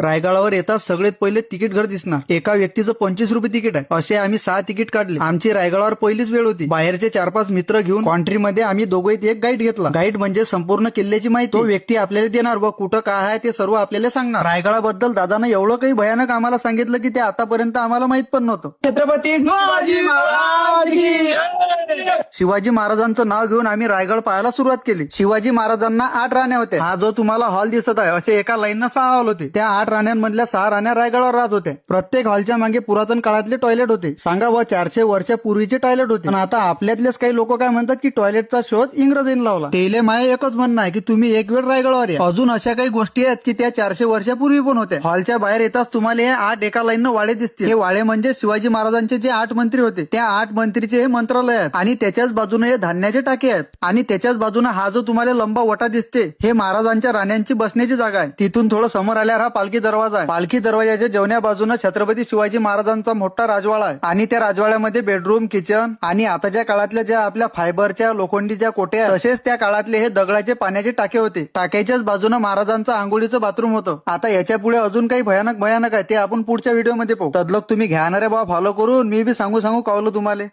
रायगडावर येताच सगळ्यात पहिले तिकीट घर दिसणार. एका व्यक्तीचं 25 रुपये तिकीट आहे. असे आम्ही 6 तिकीट काढले. आमची रायगडावर पहिलीच वेळ होती. बाहेरचे 4-5 मित्र घेऊन कॉन्ट्रीमध्ये आम्ही दोघे एक गाईड घेतला. गाईड म्हणजे संपूर्ण किल्ल्याची माहिती तो व्यक्ती आपल्याला देणार व कुठं काय आहे ते सर्व आपल्याला सांगणार. रायगडाबद्दल दादानं एवढं काही भयानक आम्हाला सांगितलं की ते आतापर्यंत आम्हाला माहित पण नव्हतं. छत्रपती शिवाजी महाराजांचं नाव घेऊन आम्ही रायगड पाहायला सुरुवात केली. शिवाजी महाराजांना 8 राण्या होत्या. हा जो तुम्हाला हॉल दिसत आहे असे एका लाईननं 6 हॉल होते. त्या 8 राण्यांमधल्या 6 राण्या रायगडावर राहत होत्या. प्रत्येक हॉलच्या मागे पुरातन काळातले टॉयलेट होते. सांगा व 400 वर्षापूर्वीचे टॉयलेट होते. पण आता आपल्यातलेच काही लोक काय म्हणतात की टॉयलेटचा शोध इंग्रजांनी लावला. तेले माये एकच म्हणणं आहे की तुम्ही एक वेळ रायगडावर या. अजून अशा काही गोष्टी आहेत की त्या 400 वर्षापूर्वी पण होत्या. हॉलच्या बाहेर येताच तुम्हाला हे 8 एका लाईननं वाडे दिसतील. हे वाडे म्हणजे शिवाजी महाराजांचे जे 8 मंत्री होते त्या 8 मंत्रीचे हे मंत्रालय आहेत. आणि त्याच्याच बाजूने हे धान्याचे टाके आहेत. आणि त्याच्याच बाजूने हा जो तुम्हाला लंबा वटा दिसते हे महाराजांच्या राण्यांची बसण्याची जागा आहे. तिथून थोडं समोर आल्यावर हा पालखी दरवाजा आहे. पालखी दरवाजाच्या जेवण्या बाजूने छत्रपती शिवाजी महाराजांचा मोठा राजवाडा आहे. आणि त्या राजवाड्यामध्ये बेडरूम, किचन आणि आताच्या काळातल्या ज्या आपल्या फायबरच्या लोखंडीच्या कोट्या तसेच त्या काळातले हे दगडाचे पाण्याचे टाके होते. टाक्याच्याच बाजूने महाराजांचं आंघोळीचं बाथरूम होतं. आता याच्या पुढे अजून काही भयानक आहे ते आपण पुढच्या व्हिडिओमध्ये पाहू. तदलोक तुम्ही घ्याणारे बा फॉलो करून मी बी सांगू कावलो तुम्हाला.